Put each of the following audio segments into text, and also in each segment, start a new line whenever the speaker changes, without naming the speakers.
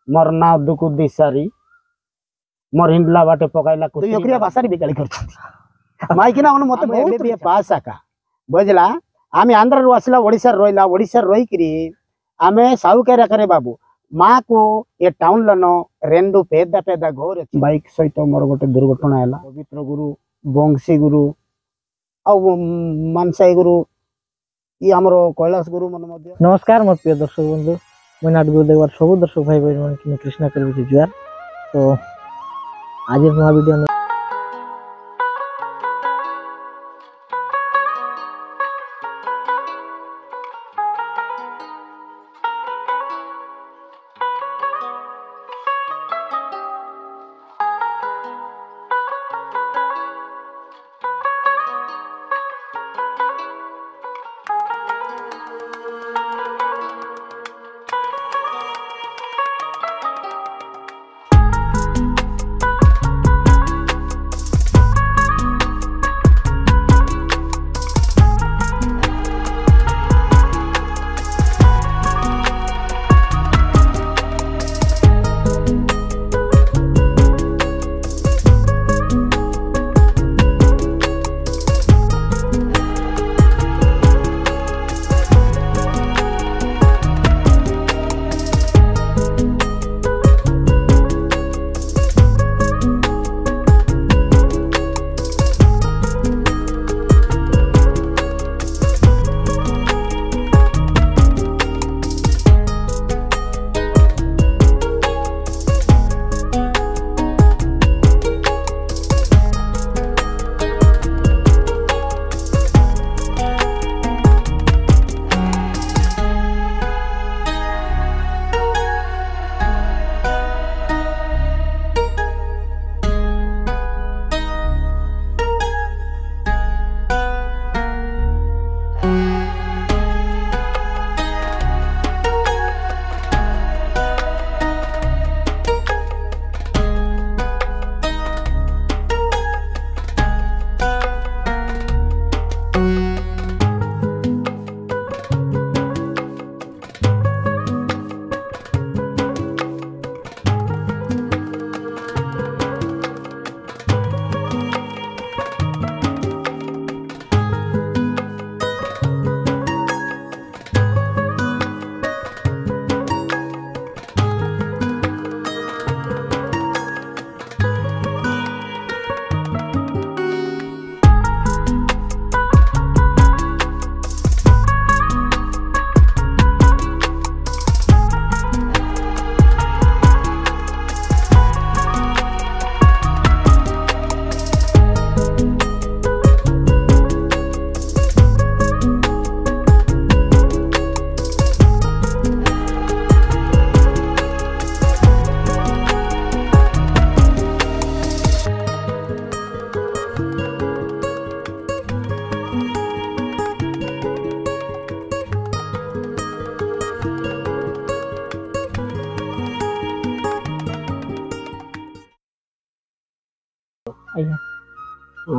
मोर ना दुकु दिसारी मोर हिंडला बाटे पकाइला को योक्रिया भाषा रे बिगाड़ी करछथि माइकिना मन मते बहुत बे पास आका बुझला आमे आंध्र रु आसला ओडिसा रोइला ओडिसा रोई करी आमे साउकेरा करे बाबू माँ को ये टाउन लनो रेंडु पेदा पेदा घोर बाइक सहित मोर गोटे दुर्घटना हैला पवित्र गुरु बंशी गुरु आ मानसाई गुरु ये हमरो कैलाश गुरु मन मध्य।
नमस्कार मोर प्रिय दर्शक बंधु मैं नाट गुरुदेवर सब दर्शक भाई बहन मन कृष्णा कर जुआर। तो आज नया वीडियो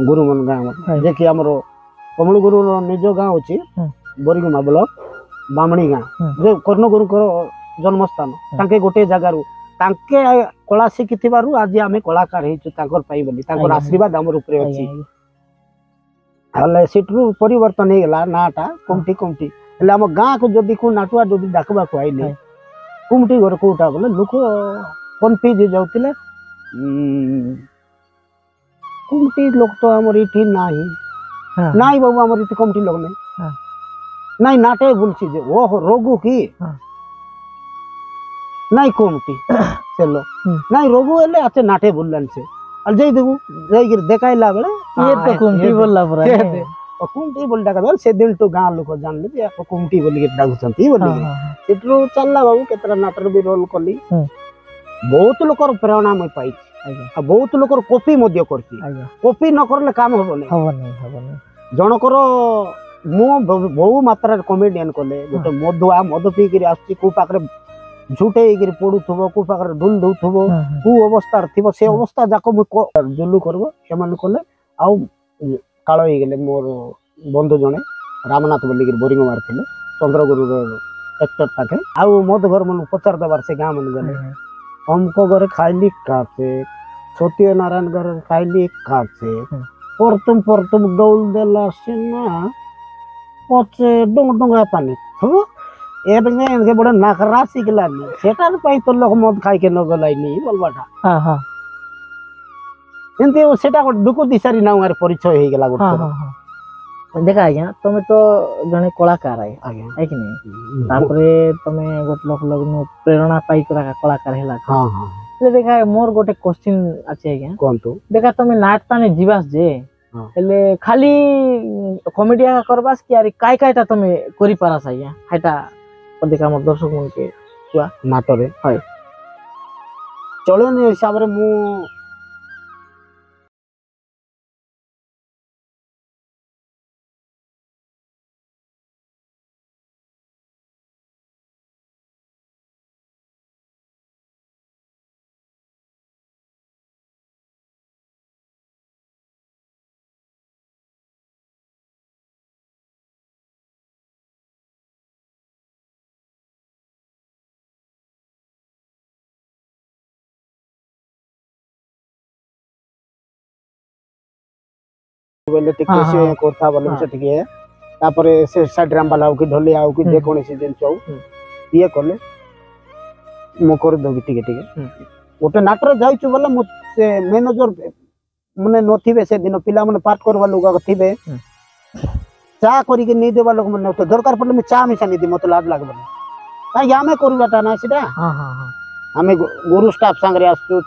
गुरु मन गाँव देखिए आमर कमल गुरु निज गाँव अच्छी बोरीगुमा ब्लॉक बामणी गाँ जो कर्ण गुरु जन्मस्थान तांके गोटे जगार तांके कला शिखि आज आम कलाकार हो आशीर्वाद आमर ऊपर अच्छी सेठू परिवर्तन हो गला नाटा कुमटी कुमटी आम गाँ को जदि को नाटुआ जदि डाकवा आईले कुमटी घर कोटा बोले लोक कन्फ्यूज जाते कुमटी लोक तो आमर ये नाई बाबू आमर ये कमटी लोक नहीं नाई नाटे बोलছি যে ও রঘু কি নাই কমটি চলো নাই রঘু এলে আছে নাটে বললেন সে আর যেই দেবু যাই দেখাইলা বেলে
ये तो कुमटी बोलला परा
ও কুমটি বল ডাকা দল সে দিন তো গাঁ লোক জানলে যে কুমটি বলি ডাকুছন্তি বলি সেটু চললা বাবু কেতরা নাটর বি रोल কলি बहुत लोकर प्रेरणा मैं पाई बहुत लोकर कॉपी मध्य करती कॉपी न करले काम हबनी जनकर मु बहु मात्रा कॉमेडियन कले गोटे मधुआ मद पी कर आसची को पाखरे झूठे पड़ुथबो को पाखरे ढुल दउथबो को अवस्था थिबो से अवस्था जाको मु जुलू करबो एमान कले आउ काळ हो गेले मोर बंधु जने रामनाथ बोली बोरिंग मारथिले चंद्रगुरु एक्टर ताके आउ मद घर मन पचार दबार से गाँ मन गले ଅମୁକ ଘରେ ଖାଇଲି କାଚେ ସତ୍ୟନାରାୟଣ ଘରେ ଖାଇଲି କାଚେ ପରତୁମ ଦଉଲ ଦେଲା ସିନା ପଛେ ଡୁଙ୍ଗା ପାନି ଏବେ ଯାଏ ବଡ ନାକରା ଶିଖିଲାନି ସେଟାର ପାଇଁ ତ ଲୋକ ମଦ ଖାଇକେ ନ ଗଲାଇନି ବୋଲବାଟା ଏମିତି ସେଟା ଗୋଟେ ଦୁଃଖ ଦିଶାରୀ ନାଉରେ ପରିଚୟ ହେଇଗଲା ଗୋଟେ
ଦେଖା ଆଜ୍ଞା ତମେ ତ ଜଣେ କଳାକାର
ଆଜ୍ଞା
है कि नहीं तापरे तमे गोटे लोक लोग प्रेरणा पाई करा कलाकार हैला
हाँ हाँ
ले देखा मोर गोटे क्वेश्चन अछि आज्ञा
कोनतो
देखा तमे नाट ताने जीवास जे हेले खाली कॉमेडिया करबास कि यार काय कायटा तमे करि पारास आज्ञा हाइटा देखा मोर दर्शक मन के हुआ
नाटरे हाय चलन हिसाब रे मु बोले टिके से कोथा बोले से टिके तापरे से साइड राम वाला की ढोली आउ की जे कोनी से दिन चौ ये करले मो कर दो टिके टिके ओटे नाटर जाइछु बोले मो से मैनेजर मने नथिबे से दिन पिला मने पाठ करवा लोग थिबे चा करी के नहीं देवा लोग मने तो दरकार पड़ले मैं चा मिसा नहीं दी मत लाज लागबे काई आमे करबाटा ना सीधा हां हां हां हमें गुरु स्टाफ संग रे आसु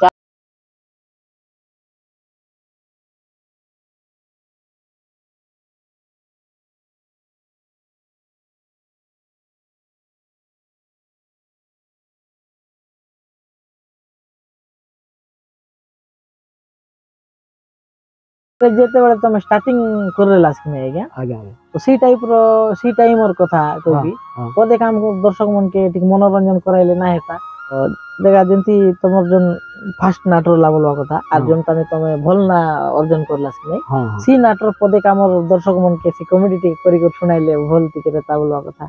जेते बेले तमे स्टार्टिंग करलेलास कि नै आज्ञा
आज्ञा
तो सी टाइम और कथा कहबी पदे काम को दर्शक मन के ठीक मनोरंजन कराइले ना हेता देखा जेंती तमर जन फास्ट नाटर लागलवा कथा आ जन तने तमे भल ना अर्जन करलास कि नै सी नाटर पदे काम और दर्शक मन के सी कॉमेडी टी करी को सुनाइले भल टिके ताबलवा कथा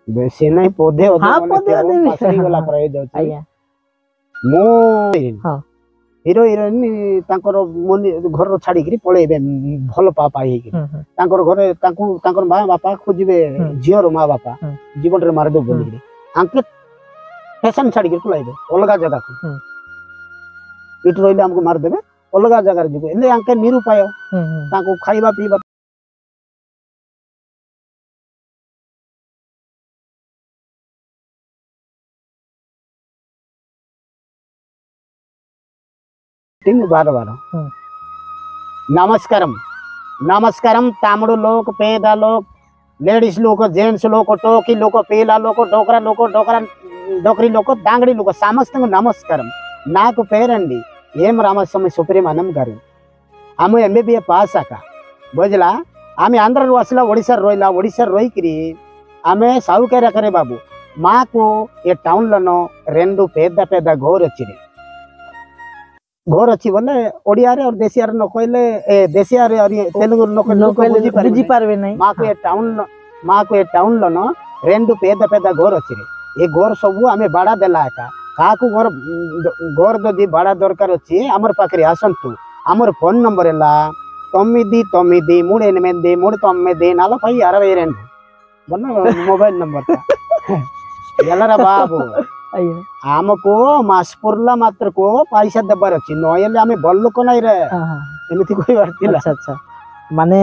बेसी नै पदे
पदे
पासरी वाला पर जाउछ
आज्ञा
मो हां हिरो हिरोइन तांकर मन घर छाड़ी करी पळेबे भल पापा हे कि तांकर घरे तांको तांकर मां बापा खोजिबे जियर मां बापा जीवन रे मार दे बोली आंके फैशन छाड़ी करी पळेबे अलगा जगह को इट रोइले हमको मार देबे अलगा जगह रे जिबे एले आंके निरुपाय तांको खाइबा पीबा बार बार नमस्कारम नमस्कारम तामड़ो लोक पेदा लोक लेडीज लोक जेंट्स लोक टोकी लोक पेला लोक डोकरा डोकरी लोक दांगड़ी लोक समस्त नमस्कारम नाक पेरंडी एम रामस्वामी सुप्रीमानम गारी आम एमबीए पास आका बुझला आम आंध्र आसला ओडिशा रोइला ओडिशा रोइकरी आमे साउकेरा करे बाबू माँ को ये टाउन लन रेंडु पेदा पेदा घोर अच्छी घर अच्छी बोले ओडिया रे और देसिया रे न कहले ए देसिया रे और तेलुगु न कहले बुझी पारबे नै माँ को ये टाउन लो न रेंडु पेदा पेदा घर अच्छी रे ये घर सब आमे बाड़ा देला का काकू घर जदि बाड़ा दरकार अच्छी हमर पाखरे आसंतु हमर फोन नंबर हैला 9938 नाला भाई 62 बन मोबाइल नंबर था एलरा बाबू आमको मासपुरला मात्र को पैसा देबार अछि नयले आमे बल लोक नै रे एमिति कोइ बात
अच्छा अच्छा माने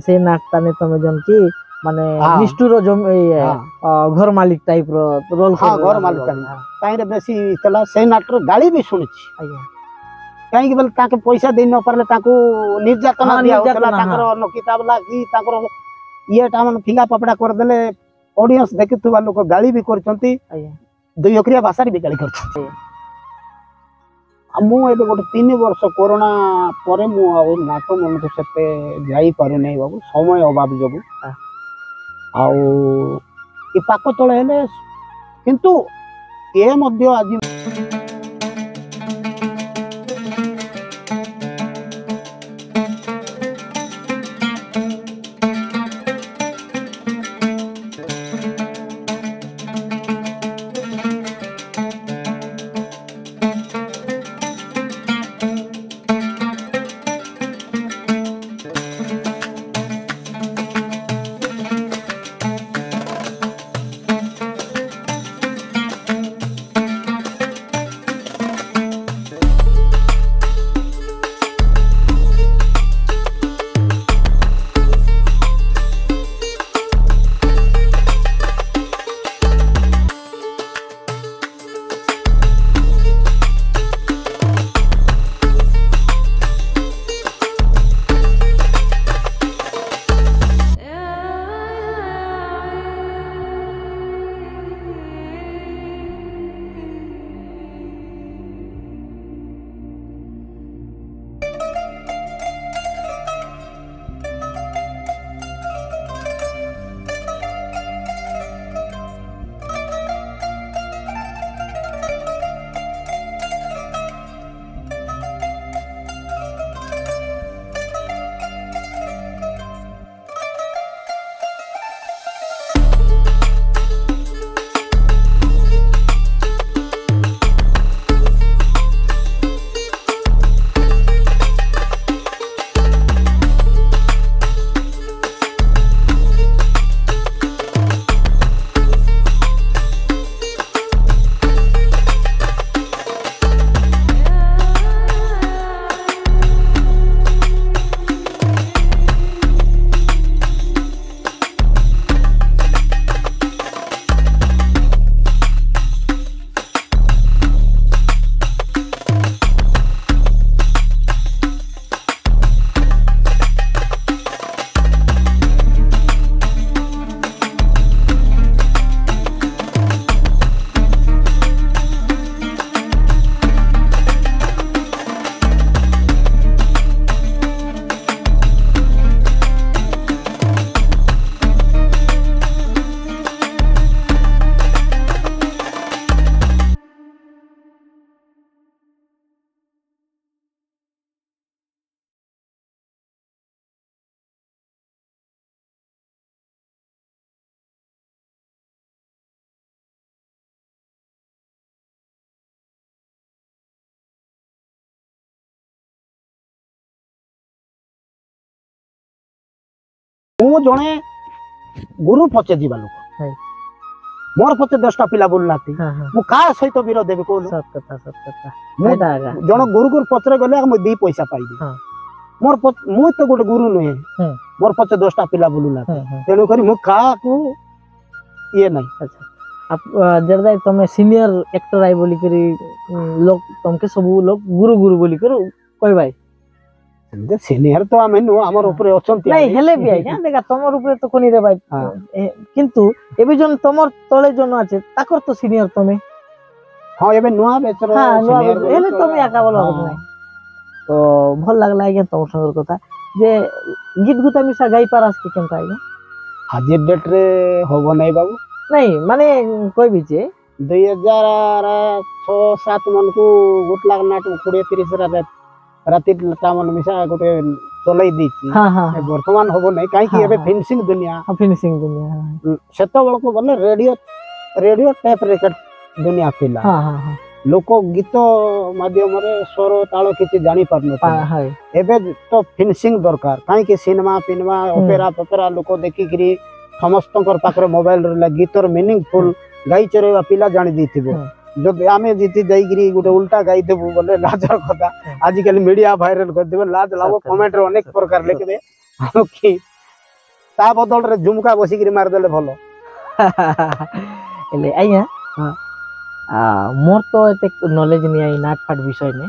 से नाटता ने तमे जन की माने निष्ठुर घर मालिक टाइप रो रोल
हां घर मालिक काई रे बेसी तला से नाटर गाली भी सुनछि आज्ञा काई कि बल ताके पैसा दे न परले ताको निर्यातना दिया होतला ताकर न किताब लागी ताकर ये टामन फिंगा पपड़ा कर देले ऑडियंस देखितुवा लोक गाली भी करचंती आज्ञा दुई अक्रिया भाषा भी गाली कर मु एबे गोटे 3 वर्ष कोरोना परे मु नाट मन को सेते जाई पारु नै बाबू समय अभाव जबु आउ ई पाको तळे हेले किंतु ए मध्य आज ମୁଁ ଜଣେ ଗୁରୁ ପଛେ ଯିବା ଲୋକ ମୋର ପଛେ 10ଟା ପିଲା ବୁଲୁନାହାନ୍ତି ମୁଁ କାହା ସହିତ ବିରୋଧ ଦେବି କହୁନ ଜଣେ ଗୁରୁ ପଛରେ ଗଲେ ମୁଁ 2 ପଇସା ପାଇବି ମୁଁ ତ ଗୋଟେ ଗୁରୁ ନୁହେଁ ମୋର ପଛେ 10ଟା ପିଲା ବୁଲୁନାହାନ୍ତି ତେଣୁ କରି ମୁଁ କାହାକୁ ଇଏ ନାହିଁ।
जब तुम सीनियर एक्टर आई बोली करी लोग तुमके सब लोग गुरु गुरु बोली करो कोई भाई
सीनियर तो आमे नु हमर ऊपर अछंती
नहीं हेले भी आज्ञा देखा तमर ऊपर तो कोनी रे भाई किंतु एबे जन तमर तळे जन আছে ताकर तो सीनियर तमे
हां एबे नुआ बेचरो
हां नुआ हेले तमे आका बोला नहीं तो भल लागला आज्ञा तमर संगर कथा जे गीत गुता मिसा गाई पारास के केनता आज्ञा
हाजिर डेट रे होबो नहीं बाबू
नहीं माने कोई भी जे
2006-7 मन को गुट लाग नाट 20-30 राति टामन मिसा गोटे चलै दी
हां हां
वर्तमान होबो नहीं काई कि एबे फिनिशिंग दुनिया सेतो बळ को बोले रेडियो टेप रिकॉर्ड दुनिया थिला
हां हां हां
लोक गीत माध्यम रे स्वर ताल किछि जानि पारनो
हाय
एबे तो फिनिशिंग दरकार काई कि सिनेमा ओपेरा लोक देखि करी समस्तकर पाखरे मोबाइल रे गीतर मीनिंगफुल गाई चरेवा पिला जानि दिथिबो जब आमे जीती जाई गिरी गोटे उल्टा गाई देबो बोले लाजर कथा आजिकल मीडिया वायरल कर देबे लाज लाबो कमेंट रे अनेक प्रकार लिखबे कि ता बदल रे झुमका बसी गिरी मार देले भलो
एले आइया मोर तो एते नॉलेज नहीं आई नाट फाट विषय में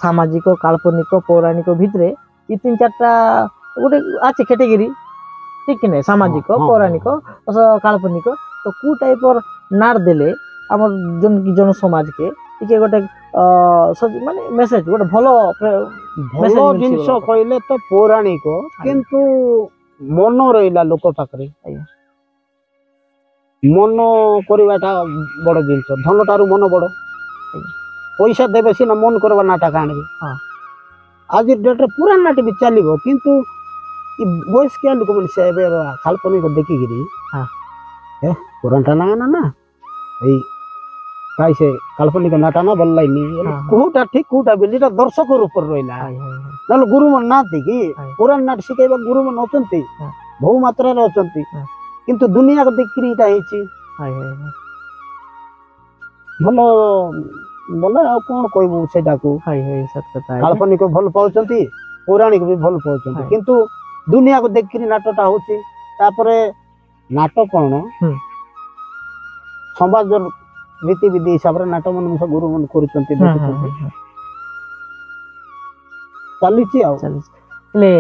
सामाजिक काल्पनिक पौराणिक भितरे ई 3-4टा गोटे आछे कैटेगरी ठीक नहीं सामाजिक पौराणिक काल्पनिक तो कु टाइप और नाट देले हमर जन समाज के टिके गोटे माने मेसेज गोटे भलो
जिंस कहले तो पौराणिक किंतु मन रहिला लोक पाखरे मन करवाटा बड़ जिनस धन टारू मन बड़ पैसा देवे सीना मन करवा नाटक आनबे आज डेट रे पूरा नाटक भी चलिबो किंतु वयस के लोक मन से काल्पनिक देखि गिरी पुरानटा ना ए काई से काल्पनिक नाटा ना बल्लाई नी कोटा ठीक कोटा बेलीटा दर्शक ऊपर रहिला नल गुरु मन नाती कि पुरान नाट सिखाइबा गुरु मन अछंती बहु मात्रा रे अछंती किंतु दुनिया को देखि इटा हेची भलो बोले आ कोन कहबो सेटा को
सत कथा
काल्पनिक भल पाउचंती पौराणिक भी भल पाउचंती किंतु दुनिया को देखि नाटकटा होची तापरे नाटक कोन समाज रीति विधि हिसाब रे नाटक मन गुरु मन करूचंती चलीची आ
ले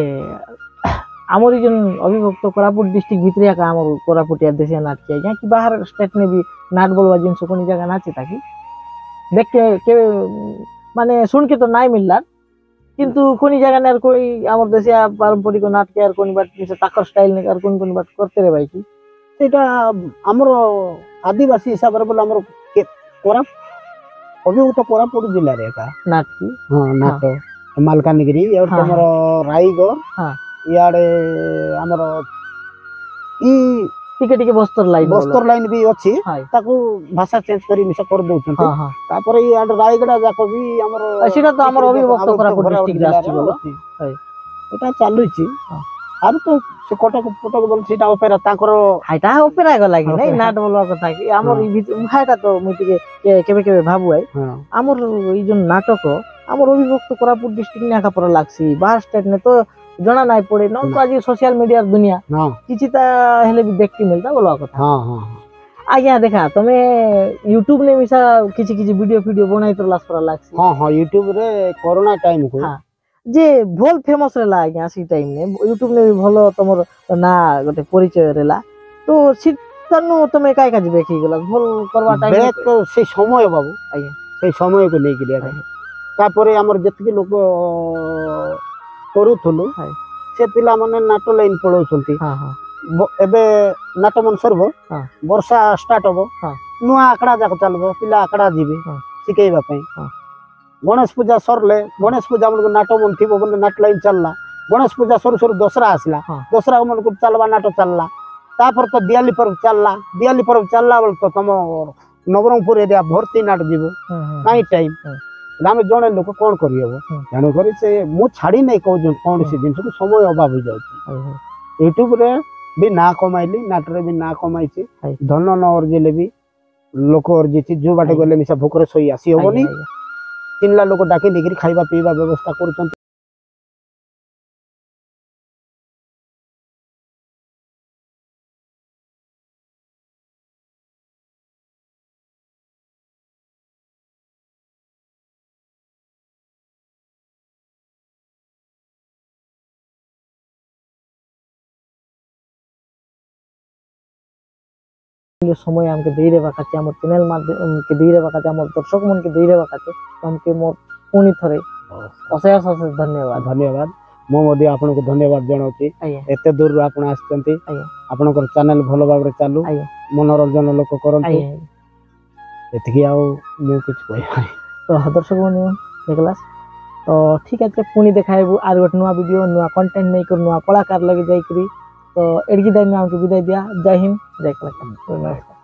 आमर जन अभिभक्त कोरापुट डिस्ट्रिक्ट भितरिया का आमर कोरापुटिया देशिया नाट किया कि बाहर स्टेट में भी नाट बोलवा जिनस कोनी जगह नाचे ताकि देख के माने सुन के तो नहीं मिलला किंतु कोनी जगह ने कोई आमर देशिया पारंपरिक नाट के और कोनी बात से ताकर स्टाइल ने और कोनी बात करते रे भाई की
सेटा आमर आदिवासी हिसाब रे बोल आमर कोरा अभिभक्त कोरापुट जिल्ला रे का
नाट की
हां नाट मालकानगिरी और तमरो रायगढ़
हां
याडे हमर ई
टिके टिके बस्तर लाइन
भी अछि ताको भाषा चेंज करी मिसा कर दउछन तापर ई याड रायगढ़ जाको भी हमर
असीटा तो हमर अभिभक्त कोरापुट डिस्ट्रिक्ट राष्ट्रीय बोलो
एटा चालू छी अब तो से कटक बोल सीटा ओपेरा ताकर
हाइटा ओपेरा गला कि नहीं नाट बोलवा कथा कि हमर ई हाइटा तो मु टिके केबे केबे भाबु आइ हमर ई जो नाटक हमर अभिभक्त कोरापुट डिस्ट्रिक्ट ने आका पर लागसी बाहर स्टेट ने तो जना नहीं पड़े न तो आज सोशल मीडिया दुनिया किछि ता हेले भी देख के मिलता बोलवा कथा हां आज्ञा देखा तमे YouTube ने मिसा किछि किछि वीडियो बनाई तो लास पर लागसी
हां YouTube रे कोरोना टाइम को
जे भल फेमस रेला आज्ञा सी टाइम ने YouTube ने भी भलो तमर ना गोटे परिचय रेला तो सी तनु तमे काय काज देखि गेला भल करवा टाइम
देख तो से समय बाबू आज्ञा से समय को लेके लिया तापरे हमर जतके लोग करूथुलु से पिला माने नाटो लाइन पळौछंती एबे नाटो मन सरबो वर्षा स्टार्ट होबो नुआ आकड़ा जाक चलबो पिला आकड़ा जीबे सिकेइबा पई गणेश पूजा सरले गणेश पूजा मन नाटो मन थिबो बोले नाट लाइन चलला गणेश पूजा सर सर दसरा आसला दसरा मन को चलबा नाटो चलला तापर तो दिवाली पर्व चलला बोल तो तम नवरंगपुर एरिया भर्ती नाट जीवो काई टाइम गामे जणे लोक कोन करियो जानो करी से मु छाड़ी नै कहू कोन से दिन समय अभाव हो जाउची यूट्यूब रे भी ना कमाइली नाटरे भी ना कमाइছি धन न अर्जिले भी लोक अर्जिছি जो बाटे गले मिसा भूकरे सोई आसी होबनी तीनला लोक डाके निकरी खाइबा पीबा व्यवस्था करछन
समय हमके देई रे बाकाचे हमर चैनल माध्यम के देई रे बाकाचे हमर दर्शक मन के देई रे बाकाचे हमके मोर पुनी थरे अशेष अशेष धन्यवाद
धन्यवाद मो मोदी आपन को धन्यवाद जणाउची एते दूर रो आपन आछंती आपन को चैनल भलो भाबरे चालू मनोरंजन लोक करंतु एतकी आउ मु कुछ कोइ
तो दर्शक मन देखलास तो ठीक है पुनी देखाइबु आर गोट नुवा वीडियो नुवा कंटेंट नै कर नुवा कलाकार लगे जाई करी तो एडगी दाई में हमके विदाई दिया जय हिंद जय कलाकार।